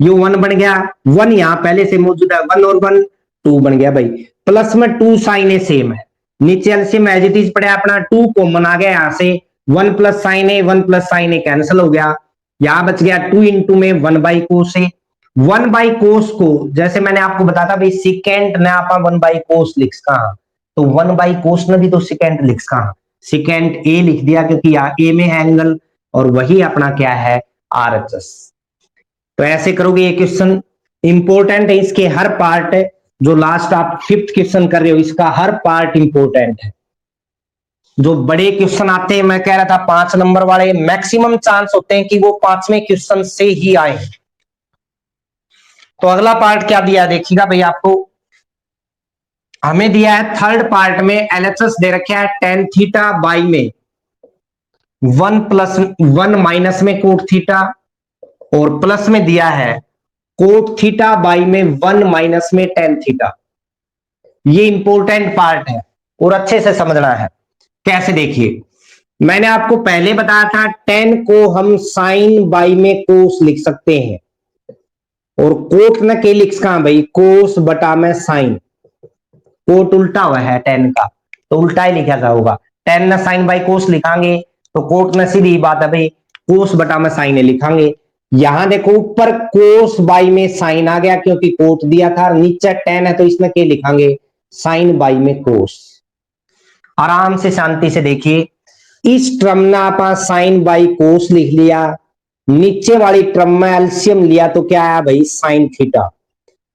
ये 1 बन गया, 1 यहां पहले से मौजूद है, 1 और 1 2 बन गया भाई, प्लस में 2 साइन ए सेम है, नीचे एलसीएम एज इट इज पड़ा अपना 2 कॉमन आ गया, यहां से 1 प्लस साइन ए 1 प्लस साइन ए कैंसिल हो गया, यहां बच गया 2 इंटू में 1 बाई कोस ए। 1 बाई कोस को जैसे मैंने आपको बताया भाई सिकेंट ने आप 1 बाई कोस लिख कहा, तो 1 बाई कोस ने भी तो सिकेंट लिख कहा, सिकेंट ए लिख दिया क्योंकि ए में है एंगल, और वही अपना क्या है आरएचएस। तो ऐसे करोगे, ये क्वेश्चन इंपॉर्टेंट है, इसके हर पार्ट जो लास्ट आप 5th क्वेश्चन कर रहे हो इसका हर पार्ट इंपॉर्टेंट है। जो बड़े क्वेश्चन आते हैं, मैं कह रहा था 5 नंबर वाले, मैक्सिमम चांस होते हैं कि वो 5वें क्वेश्चन से ही आए। तो अगला पार्ट क्या दिया देखिएगा भाई, आपको हमें दिया है थर्ड पार्ट में एलएचएस दे रखा है टेन थीटा बाई में 1 प्लस 1 माइनस में कोट थीटा, और प्लस में दिया है कोट थीटा बाई में 1 माइनस में टेन थीटा। ये इंपॉर्टेंट पार्ट है और अच्छे से समझना है। कैसे देखिए, मैंने आपको पहले बताया था टेन को हम साइन बाई में कोस लिख सकते हैं, और कोट न के लिख कहां भाई कोस बटा में साइन, कोट उल्टा हुआ है टेन का तो उल्टा ही लिखा जाएगा, टेन न साइन बाई कोस लिखांगे तो कोट न सीधी बात है भाई कोस बटा में साइन लिखांगे। यहां देखो ऊपर कोस बाई में साइन आ गया क्योंकि कोट दिया था, नीचे टेन है तो इसमें क्या लिखांगे साइन बाई में कोस। आराम से शांति से देखिए, इस टर्म ने आप साइन बाई कोस लिख लिया, नीचे वाली टर्म में एलसीएम लिया तो क्या आया भाई साइन थीटा,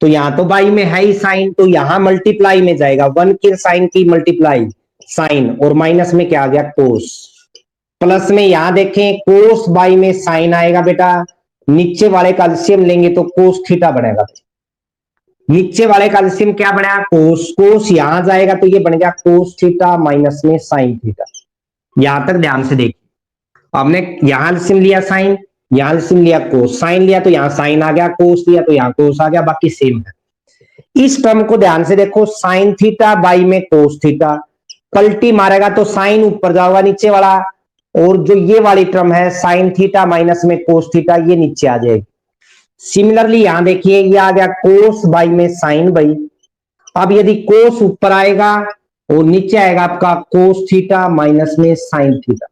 तो यहां तो बाई में है ही साइन तो यहां मल्टीप्लाई में जाएगा 1 की साइन की मल्टीप्लाई साइन, और माइनस में क्या आ गया कोस, प्लस में यहां देखें कोस बाई में साइन आएगा बेटा, नीचे वाले का एलसीएम लेंगे तो कोस थीटा बनेगा, नीचे वाले का एलसीएम क्या बना कोस, कोस यहां जाएगा तो ये बन गया कोस थीटा माइनस में साइन थीटा। यहां तक ध्यान से देखिए, हमने यहां एलसीएम लिया साइन, यहां एलसीएम लिया कोस, साइन लिया तो यहां साइन आ गया, कोस लिया तो यहां कोस आ गया, बाकी सेम है। इस टर्म को ध्यान से देखो साइन थीटा बाई में कोस थीटा, पलटी मारेगा तो साइन ऊपर जाएगा नीचे वाला, और जो ये वाली टर्म है साइन थीटा माइनस में कोस थीटा ये नीचे आ जाएगी। सिमिलरली यहां देखिए ये आ गया कोस बाई में साइन बाई। अब यदि कोस ऊपर आएगा और नीचे आएगा आपका कोस थीटा माइनस में साइन थीटा।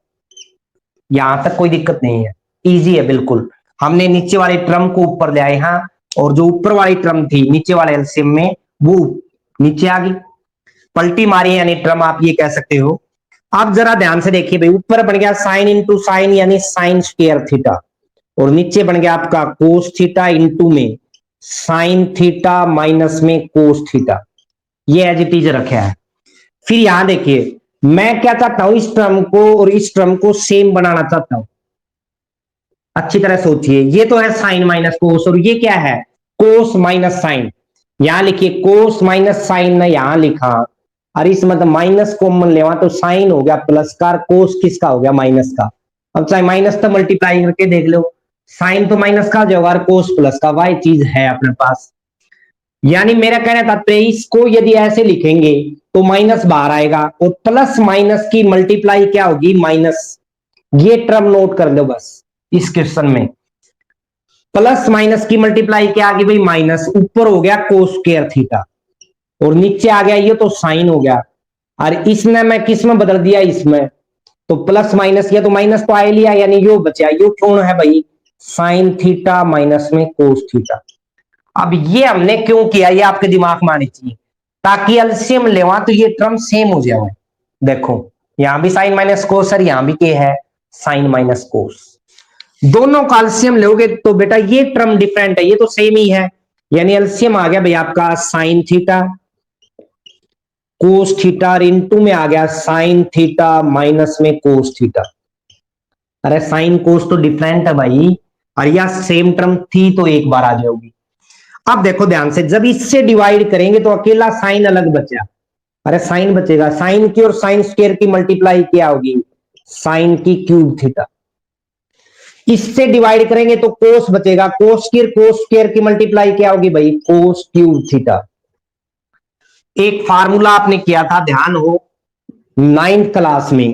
यहां तक कोई दिक्कत नहीं है, इजी है बिल्कुल। हमने नीचे वाले टर्म को ऊपर ले आए यहां, और जो ऊपर वाली टर्म थी नीचे वाले एलसीएम में वो नीचे आ गई, पलटी मारी यानी टर्म आप ये कह सकते हो। अब जरा ध्यान से देखिए भाई, ऊपर बन गया साइन इंटू साइन यानी साइन स्क्वायर थीटा, और नीचे बन गया आपका कोस थीटा इंटू में साइन थीटा माइनस में कोस थीटा। ये एज इट इज रखा है। फिर यहां देखिए मैं क्या चाहता हूं, इस टर्म को और इस टर्म को सेम बनाना चाहता हूं। अच्छी तरह सोचिए, ये तो है साइन माइनस कोस और ये क्या है कोस माइनस साइन। यहां लिखिए कोस माइनस साइन ने यहां लिखा, और इस मतलब माइनस कॉमन लेवा तो साइन हो गया प्लस का, कोस किसका हो गया माइनस का। अब चाहे माइनस तो मल्टीप्लाई करके देख लो, साइन तो माइनस का जो और कोस प्लस का, वही चीज है अपने पास। यानी मेरा कहना तात्पर्य इसको यदि ऐसे लिखेंगे तो माइनस बाहर आएगा और प्लस माइनस की मल्टीप्लाई क्या होगी माइनस। ये टर्म नोट कर लो बस इस क्वेश्चन में, प्लस माइनस की मल्टीप्लाई क्या आ गई भाई माइनस, ऊपर हो गया कोस स्क्वायर थीटा और नीचे आ गया ये तो साइन हो गया, और इसने मैं किस में बदल दिया इसमें, तो प्लस माइनस किया तो माइनस तो आ लिया, यानी यो बचा, यो कौन है भाई साइन थीटा माइनस में कोस थीटा। अब ये हमने क्यों किया ये आपके दिमाग में आनी चाहिए, ताकि एलसीएम लेवा तो ये टर्म सेम हो जाए। देखो यहां भी साइन माइनस कोस और यहां भी क्या है साइन माइनस कोस, दोनों का एलसीएम लोगे तो बेटा ये टर्म डिफरेंट है, ये तो सेम ही है। यानी एलसीएम आ गया भाई आपका साइन थीटा कोस थीटा और इनटू में आ गया साइन थीटा माइनस में कोस थीटा। अरे साइन कोस तो डिफरेंट है भाई, और यह सेम टर्म थी तो एक बार आ जाओगी। अब देखो ध्यान से, जब इससे डिवाइड करेंगे तो अकेला साइन अलग बचा, अरे साइन बचेगा, साइन की और साइन स्क्वायर की मल्टीप्लाई क्या होगी साइन की क्यूब थीटा। इससे डिवाइड करेंगे तो कोस बचेगा, कोस की और कोस स्क्वायर की मल्टीप्लाई क्या होगी भाई कोस क्यूब थीटा। एक फार्मूला आपने किया था ध्यान हो 9th क्लास में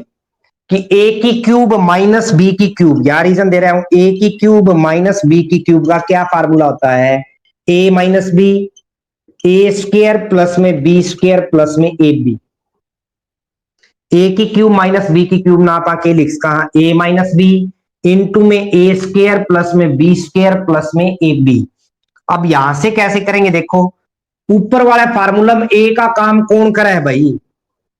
कि ए की क्यूब माइनस बी की क्यूब, या रीजन दे रहा हूं, ए की क्यूब माइनस बी की क्यूब का क्या फार्मूला होता है ए माइनस बी, ए स्क्वायर प्लस में बी स्क्वायर प्लस में ए बी। ए की क्यूब माइनस बी की क्यूब ना पाके लिख कहा ए माइनस बी इंटू में ए स्क्वायर प्लस में बी स्क्वायर प्लस में ए बी। अब यहां से कैसे करेंगे देखो, ऊपर वाला फार्मूला में ए का काम कौन करा है भाई,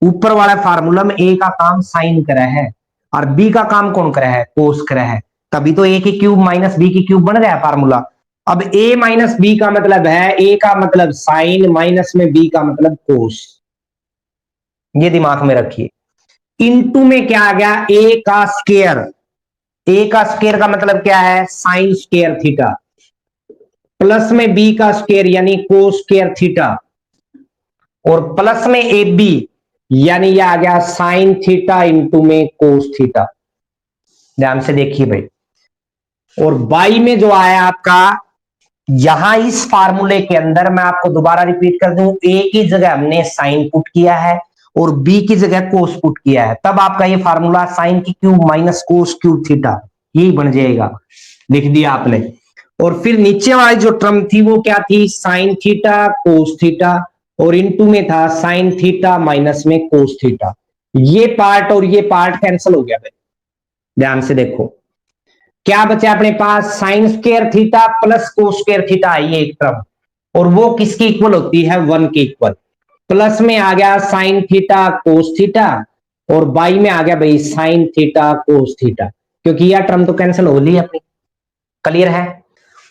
ऊपर वाला फार्मूला में ए का काम साइन करा है और बी का काम कौन करा है कोस करा है, तभी तो ए की क्यूब माइनस बी की क्यूब बन गया फार्मूला। अब ए माइनस बी का मतलब है ए का मतलब साइन माइनस में बी का मतलब कोस, ये दिमाग में रखिए। इनटू में क्या आ गया ए का स्क्वायर, ए का स्क्वायर का मतलब क्या है साइन स्क्वायर थीटा, प्लस में बी का स्क्वायर यानी कोस स्क्वायर थीटा, और प्लस में ए बी यानी यह आ गया साइन थीटा इंटू में कोस थीटा। ध्यान से देखिए भाई, और बाई में जो आया आपका यहां इस फार्मूले के अंदर मैं आपको दोबारा रिपीट कर दूं, ए की जगह हमने साइन पुट किया है और बी की जगह कोस पुट किया है, तब आपका ये फार्मूला साइन की cube minus cos cube theta यही बन जाएगा, लिख दिया आपने। और फिर नीचे वाली जो टर्म थी वो क्या थी साइन थीटा कोस थीटा, और इनटू में था साइन थीटा माइनस में कोस थीटा। ये पार्ट और ये पार्ट कैंसिल हो गया भाई, ध्यान से देखो क्या बचा अपने पास sine square theta plus cos square theta आई है एक टर्म, और वो किसकी इक्वल होती है 1 के इक्वल। प्लस में आ गया साइन थीटा कोस थीटा और बाई में आ गया भाई साइन थीटा कोस थीटा, क्योंकि यह टर्म तो कैंसिल हो ली अपनी, क्लियर है।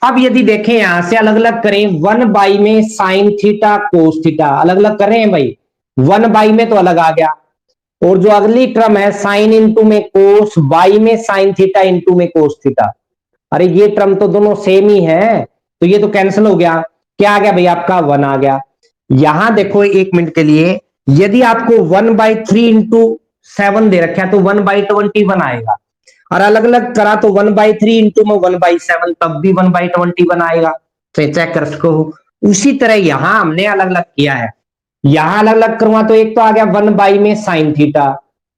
अब यदि देखें यहां से अलग अलग करें, 1 बाई में साइन थीटा कोस थीटा अलग अलग कर रहे हैं भाई, 1 बाई में तो अलग आ गया, और जो अगली टर्म है साइन इंटू में कोस, बाई में साइन थीटा इंटू में कोस थीटा, अरे ये टर्म तो दोनों सेम ही है तो ये तो कैंसिल हो गया, क्या आ गया भाई आपका 1 आ गया। यहां देखो एक मिनट के लिए, यदि आपको 1/3 इंटू 7 दे रखा है तो 1/21 आएगा, और अलग अलग करा तो 1/3 इंटू में 1/7 तब भी 1/21 आएगा, तो चेक कर सको। उसी तरह यहां हमने अलग अलग किया है, यहां अलग अलग करूंगा तो एक तो आ गया 1 बाई में साइन थीटा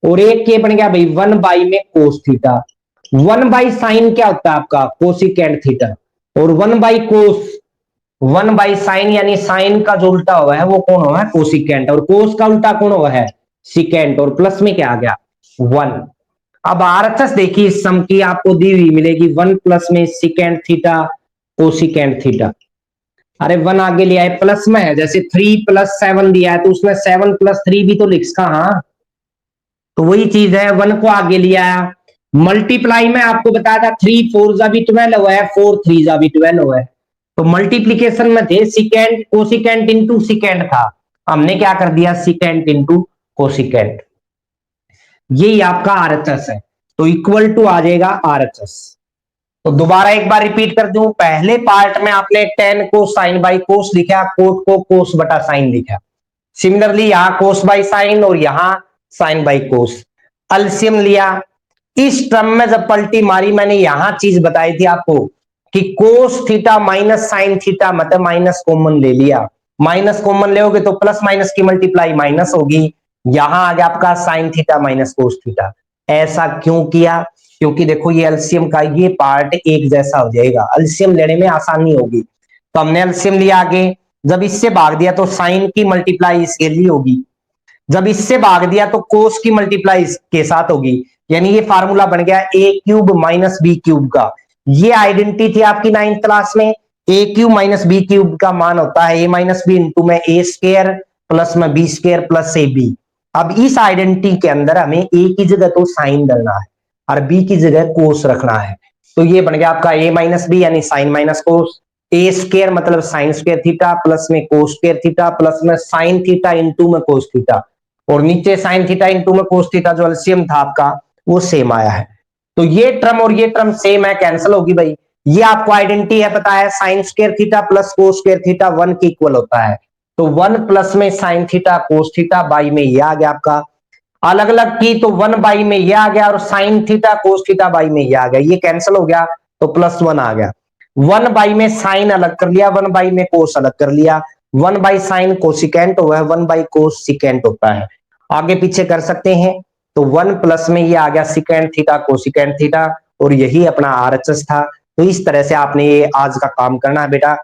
और एक के बन गया भाई 1 बाई में कोस थीटा। 1 बाई साइन क्या होता है आपका कोसिकेंट थीटा, और 1/कोस, 1/साइन, यानी साइन का जो उल्टा हुआ है वो कौन हुआ है, कोसिकेंट, और कोस का उल्टा कौन हुआ है, सिकेंट, और प्लस में क्या आ गया 1। अब आरएचएस देखिए इस सम की आपको दी हुई मिलेगी 1 प्लस में सिकेंट थीटा कोसिकेंट थीटा। अरे 1 आगे लिया है, प्लस में है, जैसे 3 + 7 दिया है तो उसमें 7 + 3 भी तो लिखा, हाँ तो वही चीज है, 1 को आगे लिया है। मल्टीप्लाई में आपको बताया था 3 4 जा भी 12 हुआ है, 4 3 जा भी 12 हुआ है, तो मल्टीप्लीकेशन में थे सिकेंड कोसिकेंट इंटू सिकेंड था, हमने क्या कर दिया सिकेंट इंटू कोसिकेंट, यही आपका आरएचएस है, तो इक्वल टू आ जाएगा आरएचएस। तो दोबारा एक बार रिपीट कर दूं, पहले पार्ट में आपने tan को साइन बाई कोस लिखा, कोट को कोस बटा साइन लिखा, सिमिलरली यहां कोस बाई साइन और यहां साइन बाई कोस, अल्सियम लिया। इस टर्म में जब पलटी मारी मैंने यहां चीज बताई थी आपको कि cos theta minus sine theta, मतलब माइनस कॉमन ले लिया, माइनस कॉमन लेोगे तो प्लस माइनस की मल्टीप्लाई माइनस होगी, यहां आ गया आपका sine theta minus cos theta. ऐसा क्यों किया, क्योंकि देखो ये एलसीएम का ये पार्ट एक जैसा हो जाएगा, एलसीएम लेने में आसानी होगी, तो हमने एलसीएम लिया आगे, जब इससे भाग दिया तो साइन की मल्टीप्लाई इसके लिए होगी, जब इससे भाग दिया तो कोस की मल्टीप्लाई इसके साथ होगी, यानी ये फार्मूला बन गया a³ माइनस b³ का। ये आइडेंटिटी थी आपकी 9th क्लास में, a³ माइनस b³ का मान होता है a माइनस बी इंटू में a² प्लस में b² प्लस ab। अब इस आइडेंटिटी के अंदर हमें a की जगह तो साइन डालना है और b की जगह कोस रखना है, तो ये बन गया आपका a माइनस बी यानी साइन माइनस कोस, a² मतलब साइन स्क्वायर थीटा प्लस में कोस स्क्वायर थीटा प्लस में साइन थीटा इंटू में कोस थीटा, और नीचे साइन थीटा इंटू में कोस थीटा जो एलसीएम था आपका वो सेम आया है, तो ये टर्म और ये टर्म सेम है, कैंसिल होगी भाई। ये आपको आइडेंटिटी है पता है, sign square theta plus cos square theta 1 के इक्वल होता है, तो 1 प्लस में sine theta cos theta by में ये आ गया आपका, अलग अलग की तो 1 बाई में ये आ गया और sine theta cos theta by में ये आ गया, ये कैंसिल हो गया तो +1 आ गया, 1 बाई में साइन अलग कर लिया, 1 बाई में कोस अलग कर लिया, 1 बाई साइन कोसिकेंट हुआ है, 1 बाई कोस सिकेंट होता है, आगे पीछे कर सकते हैं, तो 1 प्लस में ये आ गया सिकेंट थीटा कोसिकेंट थीटा, और यही अपना आरएचएस था। तो इस तरह से आपने ये आज का काम करना है बेटा।